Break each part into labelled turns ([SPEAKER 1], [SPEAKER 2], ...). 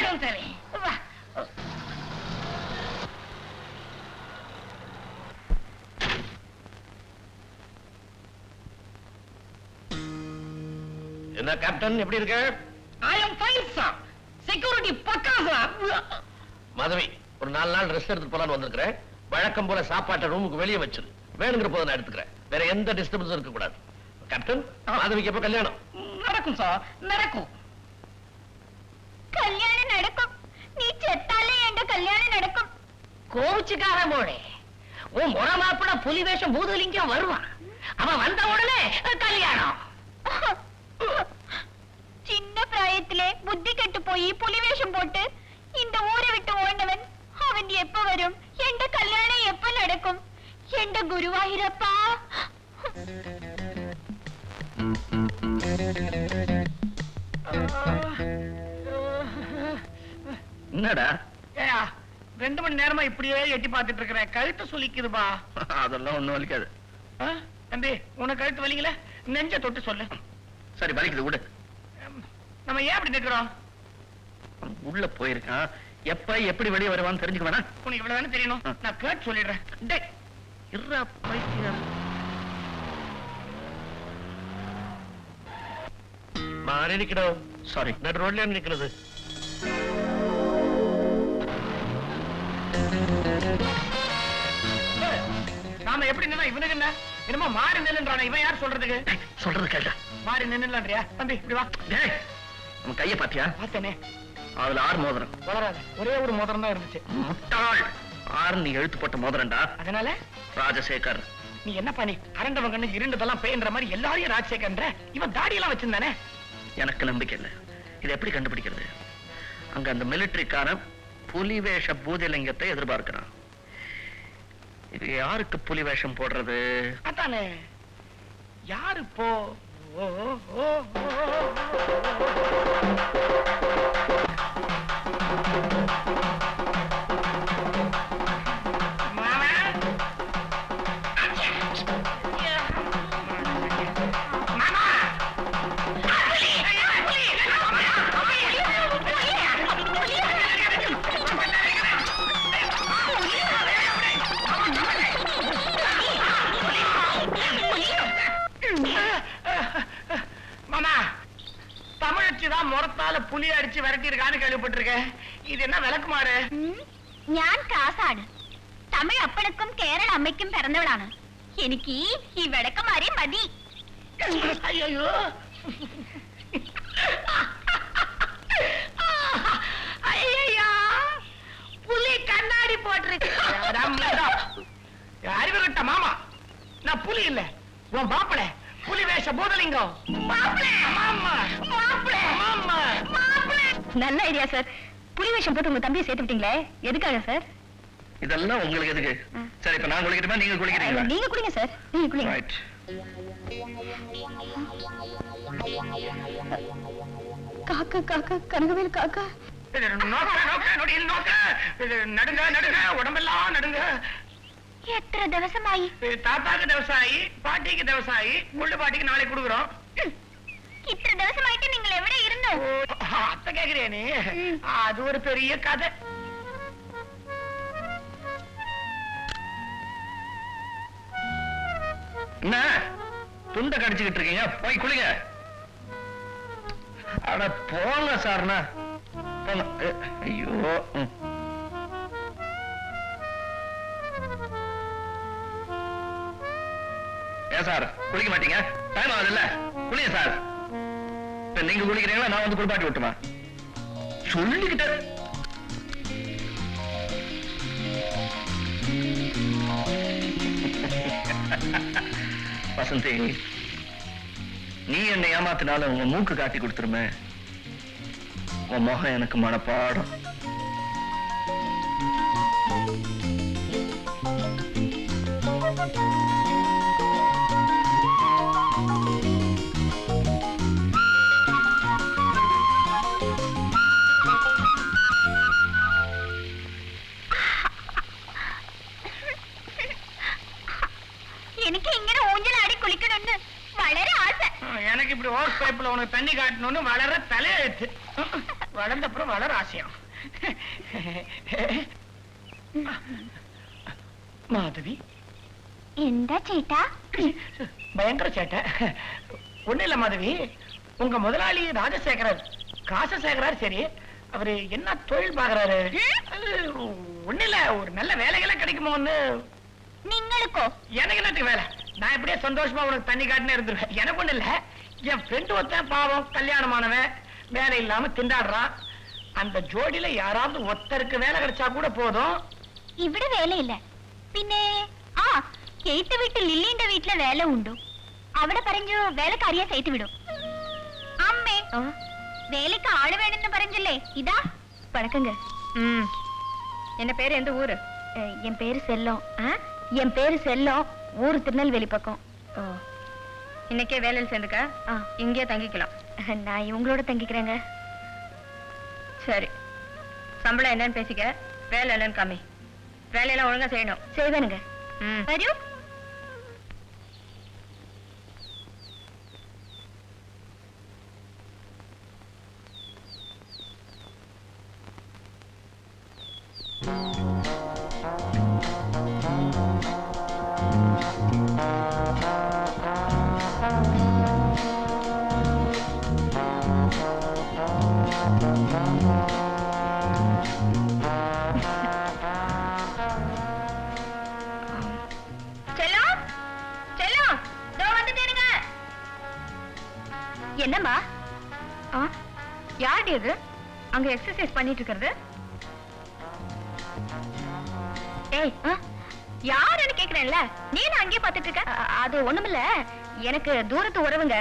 [SPEAKER 1] தரம் தரேன். வா.
[SPEAKER 2] என்ன கேப்டன், எப்படி இருக்க?
[SPEAKER 1] I am fine, sir. Security பக்கா, sir.
[SPEAKER 2] மாதவி, ஒரு 4 நாள் ரெஸ்ட் எடுத்து போலான்னு வந்திருக்கிறேன். வழக்கம் போல சாப்பாட்டை ரூமுக்கு வெளியே வச்சிரு. வேணுங்கிற போது நான் எடுத்துக்கிறேன். வேற எந்த டிஸ்டர்பன்ஸும் இருக்க கூடாது. கேப்டன், மாதவிக்கு எப்ப கல்யாணம்?
[SPEAKER 1] நடக்கும் சார், நடக்கும்.
[SPEAKER 3] கல்யாணம் நடக்கும். நீ செத்தாலே என்ற கல்யாணம் நடக்கும்.
[SPEAKER 1] கோவிச்சுக்கார போடே. உன் முறமாப்பிட புலி வேஷம் பூதலிங்கம் வருவான். அவன் வந்த உடனே கல்யாணம்.
[SPEAKER 3] சின்ன பிராயத்திலே புத்தி கெட்டு போய் புலி வேஷம் போட்டு இந்த ஊரை விட்டு ஓடினவன் அவன் எப்ப வரும்? எந்த கல்யாணம் எப்ப நடக்கும்? எந்த குருவாயிரப்பா?
[SPEAKER 2] என்னடா
[SPEAKER 1] 2 மணி நேரமா இப்படியே எட்டி பார்த்துட்டு இருக்கிறேன். கழுத்து சுலிக்குதுபா.
[SPEAKER 2] அதெல்லாம் ஒண்ணும் வலிக்காது.
[SPEAKER 1] தம்பி, உனக்கு கழுத்து வலிக்கல? நெஞ்ச தொட்டு சொல்லு.
[SPEAKER 2] சரி, வலிக்குது விடு.
[SPEAKER 1] நம்ம ஏன் அப்படி நிக்கிறோம்?
[SPEAKER 2] உள்ள போயிருக்கான். எப்ப எப்படி வெளியே வருவான்னு தெரிஞ்சுக்க வேணா?
[SPEAKER 1] உனக்கு இவ்வளவுதானே தெரியணும். நான் கேட்டு சொல்லிடுறேன். டேய், இருடா பைத்தியம்.
[SPEAKER 2] மாறி நிக்கிறோம். சாரி, நடு ரோட்ல நிக்கிறது.
[SPEAKER 1] நாம எப்படி நின்னா இவனுக்கு என்ன? என்னமோ மாறி நில்லுன்றானே. இவன் யார் சொல்றதுக்கு?
[SPEAKER 2] சொல்றது கேட்டா
[SPEAKER 1] மாறி நின்னுலான்றியா? தம்பி இப்படி வா.
[SPEAKER 2] டேய், நம்ம கைய பாத்தியா?
[SPEAKER 1] பார்த்தேனே.
[SPEAKER 2] அதுல 6 மோதிரம்.
[SPEAKER 1] வளராத. ஒரே ஒரு மோதிரம் தான் இருந்துச்சு.
[SPEAKER 2] முட்டாள். 6 நீ எழுத்து போட்ட மோதிரம்டா.
[SPEAKER 1] அதனால
[SPEAKER 2] ராஜசேகர்.
[SPEAKER 1] நீ என்ன பண்ணி அரண்டவன் கண்ணு இருண்டதெல்லாம் பேன்ற மாதிரி எல்லாரையும் ராஜசேகர்ன்ற? இவன் தாடியெல்லாம் வச்சிருந்தானே.
[SPEAKER 2] எனக்கு நம்பிக்கை இல்லை. இதை எப்படி கண்டுபிடிக்கிறது? அங்க அந்த மிலிட்டரிக்கான புலி வேஷ பூதலிங்கத்தை எதிர்பார்க்கிறான். இது யாருக்கு புலி வேஷம் போடுறது?
[SPEAKER 1] அதானே. யாரு போ? ஓ ஓ முறத்தால புலி அடிச்சு விரட்டி இருக்கான்னு கேள்விப்பட்டிருக்கேன். இது என்ன விளக்குமாறு?
[SPEAKER 3] ഞാൻ കാസാണ്. തമിഴ് അപ്പനക്കും കേരള അമ്മയ്ക്കും പിറന്നവളാണ്. എനിക്ക് ഈ വിളക്കുമാരെ മതി.
[SPEAKER 1] ஐயோ, ஐயா, புலி கண்ணாடி போட்டிருக்கு. அறிவு கட்ட மாமா, நான் புலி இல்ல, உன் மாப்பிள புலி வேஷ பூதலிங்கம்.
[SPEAKER 3] நல்ல ஐடியா சார். புலி வேஷம் போட்டு உங்க தம்பியை சேர்த்து விட்டீங்களே, எதுக்காக சார்?
[SPEAKER 2] இதெல்லாம் உங்களுக்கு எதுக்கு? சரி, இப்ப நான் குளிக்கிறேன், நீங்க குளிக்கிறீங்களா?
[SPEAKER 3] நீங்க குளிங்க சார், நீங்க குளிங்க.
[SPEAKER 2] ரைட்.
[SPEAKER 3] காக்கா காக்கா கனகவேல் காக்கா.
[SPEAKER 1] நடுங்க நடுங்க, உடம்பெல்லாம் நடுங்க.
[SPEAKER 3] എത്ര ദിവസമായി?
[SPEAKER 1] താത്താക്ക് ദിവസമായി, പാട്ടിക്ക് ദിവസമായി, മുള്ളു പാട്ടിക്ക് നാളെ കൊടുക്കുறோம்.
[SPEAKER 3] ഇത്ര ദിവസമായിട്ട് നിങ്ങൾ എവിടെ ഇരുന്നു?
[SPEAKER 1] അത്ത കേக்குறேனே, அது ஒரு பெரிய கதை.
[SPEAKER 2] என்ன துண்ட கடிச்சுக்கிட்டு இருக்கீங்க? போய் குளிங்க. அட போங்க சார்னா. ஐயோ, ஏன் சார் குளிக்க மாட்டீங்க? டைம் ஆகுது இல்ல, குளிங்க சார். நீங்க குளிக்கிறீங்களா, நான் வந்து குளிப்பாட்டி விட்டுமா? சொல்லிக்கிட்ட வசந்தி, நீ என்னை ஏமாத்தினாலும் உங்க மூக்கு காட்டி கொடுத்துருமே, உன் முகம் எனக்கு மனப்பாடம்.
[SPEAKER 3] എനിക്ക് ഇങ്ങനെ ഊഞ്ഞലാടി കുളിക്കണമെന്ന് വളരെ ആശ.
[SPEAKER 1] எனக்கு இப்படி ஓஸ் பைப்ல உனக்கு தண்ணி காட்டணும்னு வளர தலையெழுத்து. வளர்ந்தப்புறம் வளர ஆசையம். மாதவி
[SPEAKER 3] എന്താ ചേട്ടാ?
[SPEAKER 1] பயங்கர சேட்டை. ஒண்ணு இல்ல மாதவி, உங்க முதலாளி ராஜசேகரர் காசசேகரார், சரி அவரு என்ன தொழில் பாக்குறாரு? ஒண்ணு இல்ல, ஒரு நல்ல வேலைகள்லாம் கிடைக்குமோன்னு.
[SPEAKER 3] നിങ്ങൾക്കോ?
[SPEAKER 1] எனக்கு என்னத்துக்கு வேலை? நான் இப்படியே சந்தோஷமா உனக்கு தண்ணி காட்டுனே இருந்துருவேன். எனக்கு ஒண்ணு இல்ல, என் ஃப்ரெண்டு ஒருத்தன் பாவம் கல்யாணமானவன் வேலை இல்லாம திண்டாடுறான். அந்த ஜோடியில யாராவது ஒருத்தருக்கு வேலை கிடைச்சா கூட போதும்.
[SPEAKER 3] ഇവിടെ വേലയില്ല. പിന്നെ ആ ചേട്ട വീട്ടിൽ ലില്ലിന്റെ വീട്ടിലെ വേല ഉണ്ടു. അവിടെ പറഞ്ഞു വേലക്കാരിയെ ചേട്ട് വിടും. അമ്മേ வேலைக்கு ஆளு வேணும்னு பறஞ்சல்லே, இதா பழக்கங்க. என்ன பேரு, எந்த ஊரு? என் பேரு செல்லம். என் பேரு செல்லம், ஊரு திருநெல்வேலி பக்கம். இன்னைக்கே வேலையில் சேர்ந்துக்க, இங்கே தங்கிக்கலாம். நான் இவங்களோட தங்கிக்கிறேங்க. சரி, சம்பளம் என்னன்னு பேசிக்க, வேலை என்னன்னு காமி. வேலையெல்லாம் ஒழுங்கா செய்யணும். செய்வேனுங்க. வரும். என்னம்மா? யாரு இது அங்க எக்ஸசைஸ் பண்ணிட்டு இருக்கிறது? ஏய், யாருன்னு கேக்குறேன்ல, நீ அங்கேயே பாத்துட்டு இருக்க? அது ஒண்ணுமில்ல, எனக்கு தூரத்து உறவுங்க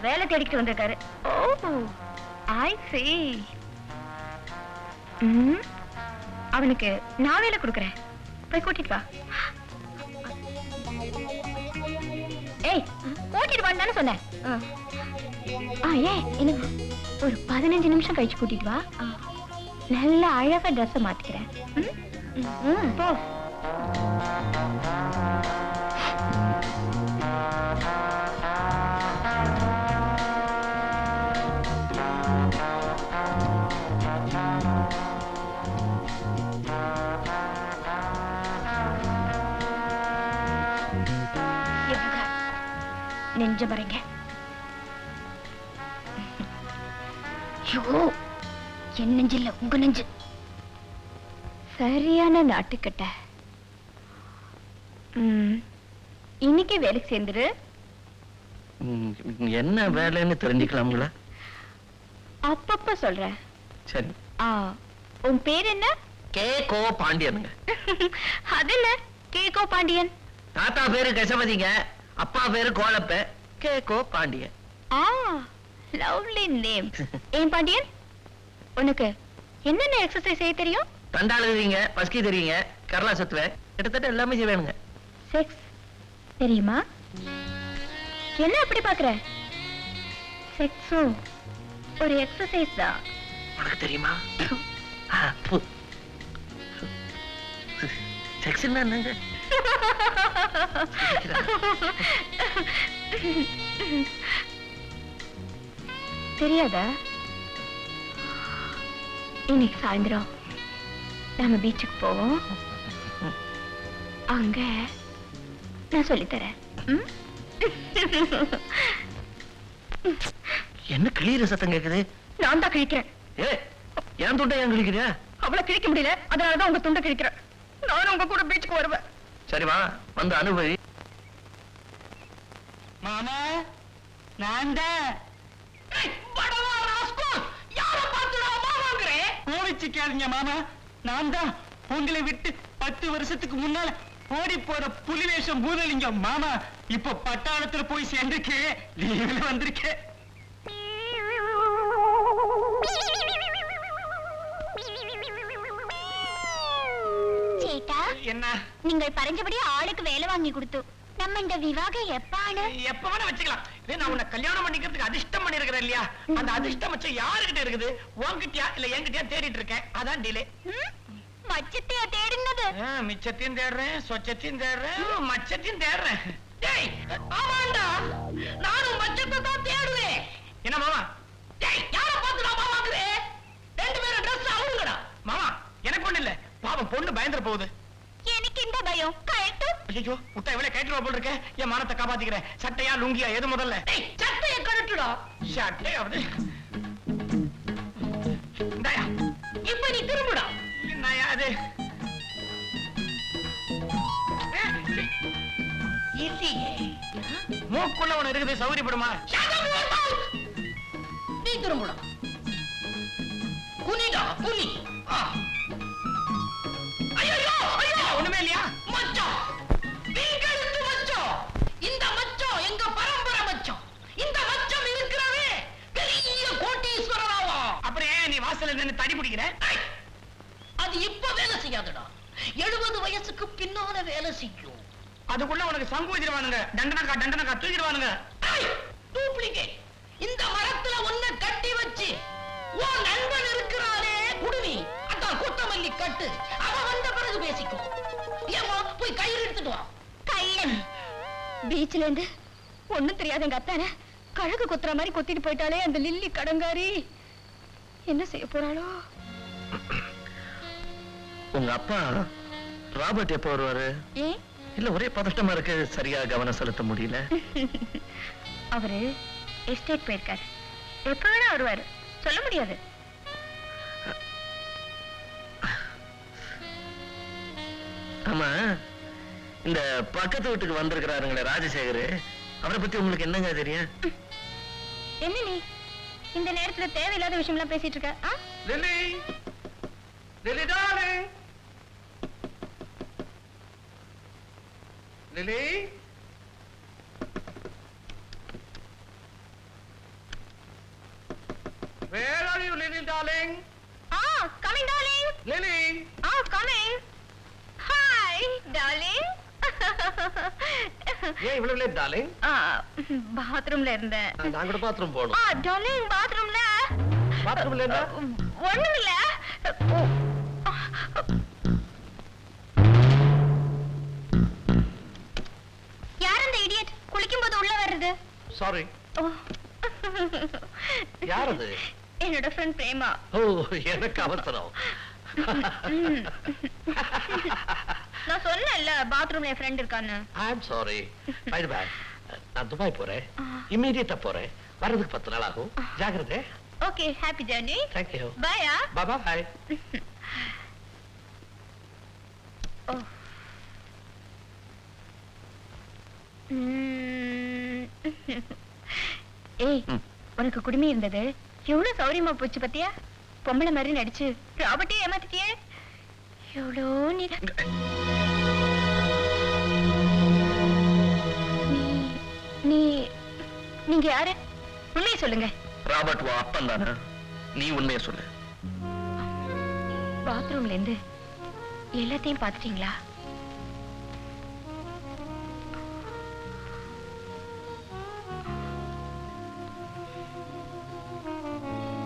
[SPEAKER 3] வேலை தேடிக்கிட்டு வந்திருக்காரு. ஓ, ஐ சீ. அவனுக்கு நான் வேலை கொடுக்கறேன், போய் கூட்டிட்டு வா. ஏய், கூட்டிட்டு வான்னு சொன்னேன். எனக்கு ஒரு 15 நிமிஷம் கழிச்சு கூட்டிட்டு வா. நல்ல அழகா ட்ரெஸ் மாத்திக்கிறேன். போ. நெஞ்ச பாருங்க. என் நெஞ்சு இல்ல, உங்க நெஞ்சு. சரியான நாட்டுக்கட்ட. இன்னைக்கு வேலைக்கு சேர்ந்துரு.
[SPEAKER 2] என்ன வேலைன்னு தெரிஞ்சுக்கலாம்ங்களா?
[SPEAKER 3] அப்பப்ப சொல்றேன்.
[SPEAKER 2] சரி.
[SPEAKER 3] உன் பேர் என்ன?
[SPEAKER 2] கே கோ பாண்டியனுங்க.
[SPEAKER 3] அது என்ன கே கோ பாண்டியன்?
[SPEAKER 2] தாத்தா பேரு கசபதிங்க, அப்பா பேரு Kolappa. K Ko Pandian.
[SPEAKER 3] Lovely name. ஏன் பாண்டியன், உனக்கு என்னென்ன எக்ஸசைஸ் செய்ய தெரியும்?
[SPEAKER 2] தண்டால் தெரியுங்க, பஸ்கி தெரியுங்க, கரலா சுத்துவேன், கிட்டத்தட்ட எல்லாமே செய்வேனுங்க.
[SPEAKER 3] செக்ஸ் தெரியுமா? என்ன அப்படி பாக்குற? செக்ஸும் ஒரு எக்ஸசைஸ் தான்.
[SPEAKER 2] உனக்கு தெரியுமா? செக்ஸ் என்னங்க?
[SPEAKER 3] தெரியாதா? இன்னைக்கு சாயந்தரம் நாம பீச்சுக்கு போவோம். அங்க நான் சொல்லித்தரேன்.
[SPEAKER 2] என்ன கிளியர் சத்தம் கேக்குது?
[SPEAKER 3] நான் தான் கிழிக்கிறேன்.
[SPEAKER 2] ஏன் துண்டை ஏன் கிழிக்கிறியா?
[SPEAKER 3] அவளை கிழிக்க முடியல, அதனாலதான் உங்க துண்டை கிழிக்கிறேன். நானும் உங்க கூட பீச்சுக்கு வருவேன்.
[SPEAKER 2] சரி வா, வந்து அனுபவி.
[SPEAKER 1] மாமா, நான் தான். கோவிச்சுக்காதீங்க மாமா, நான் தான் உங்களை விட்டு 10 வருஷத்துக்கு முன்னால ஓடி போற புலிவேஷம் பூதலிங்கம் மாமா. இப்ப பட்டாளத்துல போய் சேர்ந்திருக்கேன், லீவ்ல வந்திருக்கேன்.
[SPEAKER 3] சேட்டா,
[SPEAKER 1] என்ன
[SPEAKER 3] நீங்கள் பறஞ்சபடி ஆளுக்கு வேலை வாங்கி கொடுத்து நம்ம இந்த விவாகம் எப்பானு?
[SPEAKER 1] எப்ப வேணா வச்சுக்கலாம். நான் உன்னை கல்யாணம் பண்ணிக்கிறதுக்கு அதிர்ஷ்டம் பண்ணிருக்கிறேன் இல்லையா? அந்த அதிர்ஷ்டம் வச்சு யாருகிட்ட இருக்குது? உன்கிட்டயா இல்ல என்கிட்டயா தேடிட்டு இருக்கேன். அதான் டிலே.
[SPEAKER 3] மச்சத்தையா தேடினது?
[SPEAKER 1] மிச்சத்தையும் தேடுறேன், சொச்சத்தையும் தேடுறேன், மச்சத்தையும் தேடுறேன். டேய், ஆமாண்டா, நானும் மச்சத்தை தான் தேடுவேன். என்ன மாமா? டேய், யாரை பார்த்து நான் மாமாக்குறேன்? 2 பேரும் ட்ரெஸ் அவனுங்கடா. பாவம் பொண்ணு பயந்துற போகுது.
[SPEAKER 3] எனக்கு இந்த பயம் கழட்டு.
[SPEAKER 1] ஐயோ முட்டை இவ்வளவு கயற்றுவா போல் இருக்க. என் மானத்தை காப்பாத்திக்கிறேன். சட்டையா லுங்கியா எது முதல்ல?
[SPEAKER 3] சட்டைய கழட்டுடா.
[SPEAKER 1] சட்டையாவது இந்தாயா.
[SPEAKER 3] இப்ப நீ திரும்புடா.
[SPEAKER 1] என்னையா அது? மூக்குள்ள ஒண்ணு இருக்குது, சௌகரியப்படுமா?
[SPEAKER 3] நீ திரும்புடா. குனிடா குனி.
[SPEAKER 1] ஒண்ணுமே இல்லையா?
[SPEAKER 3] மச்சான் நீங்களுக்கு மச்சான். இந்த மச்சான் எங்க பரம்பரை மச்சான். இந்த மச்சான் இருக்கிறவே பெரிய கோட்டீஸ்வரராவா.
[SPEAKER 1] அப்புறம் ஏன் நீ வாசல்ல நின்னு தடி பிடிக்கிற?
[SPEAKER 3] அது இப்ப வேலை செய்யாதுடா. 70 வயசுக்கு பின்னால வேலை செய்யும்.
[SPEAKER 1] அதுக்குள்ள உனக்கு சங்கு வச்சிருவானுங்க. தண்டனக்கா தூக்கிடுவானுங்க.
[SPEAKER 3] டூப்ளிகேட். இந்த மரத்துல ஒன்ன கட்டி வச்சு உன் நண்பன் இருக்கிறானே குடுமி, அதான் கொத்தமல்லி கட்டு, அவ வந்த பிறகு பேசிக்கோ. ஏமா போய் கயிறு எடுத்துட்டு வா. கள்ளன் பீச்ல இருந்து ஒண்ணும் தெரியாத எங்க அத்தான கழகு கொத்துற மாதிரி கொத்திட்டு போயிட்டாலே அந்த லில்லி கடங்காரி. என்ன செய்ய போறாளோ?
[SPEAKER 2] உங்க அப்பா ராபர்ட் எப்ப வருவாரு?
[SPEAKER 3] ஏன்
[SPEAKER 2] இல்ல ஒரே பதட்டமா இருக்கு, சரியா கவனம் செலுத்த முடியல.
[SPEAKER 3] அவரு எஸ்டேட் போயிருக்காரு. எப்ப வேணா வருவாரு, சொல்ல முடியாது.
[SPEAKER 2] ஆமா, இந்த பக்கத்து வீட்டுக்கு வந்திருக்கிறாருங்களே ராஜசேகர், அவரை பத்தி உங்களுக்கு என்னங்க தெரியும்?
[SPEAKER 3] என்ன நீ இந்த நேரத்துல தேவையில்லாத விஷயம் எல்லாம் பேசிட்டு இருக்க?
[SPEAKER 1] Lily, Lily darling, Lily. Where are you, Lily darling?
[SPEAKER 3] Coming darling.
[SPEAKER 1] Lily.
[SPEAKER 3] Coming. Hi darling.
[SPEAKER 1] ஏன் இவ்வளவு லேட் டார்லிங்?
[SPEAKER 3] பாத்ரூம்ல இருந்தேன்.
[SPEAKER 2] நான் கூட பாத்ரூம் போகணும்.
[SPEAKER 3] டார்லிங் பாத்ரூம்ல.
[SPEAKER 1] பாத்ரூம்ல இருந்தா
[SPEAKER 3] ஒண்ணும் இல்ல. யார் அந்த இடியட் குளிக்கும்போது உள்ள வர்றது?
[SPEAKER 1] சாரி.
[SPEAKER 2] யார் அது?
[SPEAKER 3] என்னோட ஃப்ரெண்ட் பிரேமா.
[SPEAKER 2] ஓ, எனக்கு அவசரம்.
[SPEAKER 3] நான் சொன்னேன்ல பாத்ரூம்ல என் ஃப்ரெண்ட் இருக்கான்னு.
[SPEAKER 2] I am sorry. By the by, நான் துபாய் போறேன். இமிடியேட்டா போறேன். வரதுக்கு 10 நாள் ஆகும். ஜாக்கிரதை.
[SPEAKER 3] Okay, happy journey.
[SPEAKER 2] Thank you.
[SPEAKER 3] பையா.
[SPEAKER 2] Bye bye.
[SPEAKER 3] ஏய், உனக்கு குடுமி இருந்தது எவ்வளவு சௌரியமா போச்சு பத்தியா? பொம்பளை மாதிரி நடிச்சு ராபர்ட்டே ஏமாத்திட்டியே. எவ்வளோ நீங்க யாரு? உண்மையை சொல்லுங்க.
[SPEAKER 2] ராபர்ட் வா அப்பன் தானே? நீ உண்மையை சொல்லு.
[SPEAKER 3] பாத்ரூம்ல இருந்து எல்லாத்தையும் பாத்துட்டீங்களா?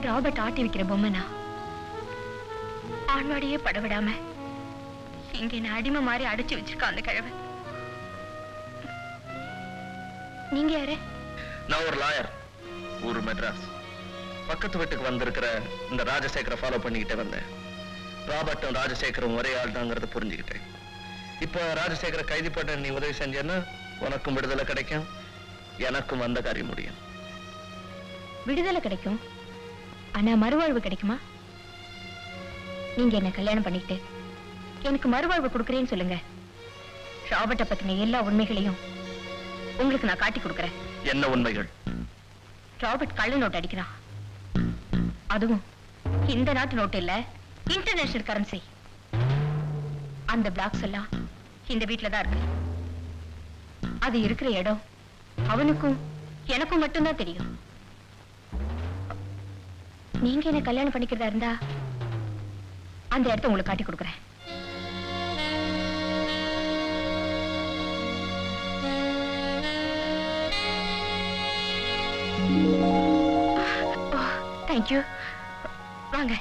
[SPEAKER 3] ராபர்ட் ஆட்டி வைக்கிற பொம்மைனா ஆண்வாடியே படவிடாம இங்க என்ன அடிமை மாதிரி அடைச்சு வச்சிருக்கா அந்த கிழவன். நீங்க யாரு?
[SPEAKER 2] நான் ஒரு லாயர், ஊரு மெட்ராஸ். பக்கத்து வீட்டுக்கு வந்திருக்கிற இந்த ராஜசேகரை ஃபாலோ பண்ணிக்கிட்டே வந்தேன். ராபர்ட்டும் ராஜசேகரும் ஒரே ஆள் தாங்கிறத புரிஞ்சுக்கிட்டேன். இப்ப ராஜசேகரை கைது பண்ண நீ உதவி செஞ்சேன்னா உனக்கும் விடுதலை கிடைக்கும், எனக்கும் அந்த காரியம் முடியும்.
[SPEAKER 3] விடுதலை கிடைக்கும், ஆனா மறுவாழ்வு கிடைக்குமா? நீங்க என்ன கல்யாணம் பண்ணிக்கிட்டு எனக்கு மறுவாழ்வு கொடுக்கறேன்னு சொல்லுங்க. ராபர்ட்ட பத்தின எல்லா உண்மைகளையும் உங்களுக்கு நான் காட்டி கொடுக்கறேன்.
[SPEAKER 2] என்ன உண்மைகள்?
[SPEAKER 3] ராபர்ட் கள்ள நோட்டு அடிக்கிறான். அதுவும் இந்த நாட்டு நோட்டு இல்ல, இன்டர்நேஷனல் கரன்சி. அந்த பிளாக்ஸ் எல்லாம் இந்த வீட்டுல தான் இருக்கு. அது இருக்கிற இடம் அவனுக்கும் எனக்கும் மட்டும்தான் தெரியும். நீங்க என்ன கல்யாணம் பண்ணிக்கிறதா இருந்தா அந்த இடத்த உங்களுக்கு காட்டி கொடுக்குறேன். தேங்க்யூ. வாங்க.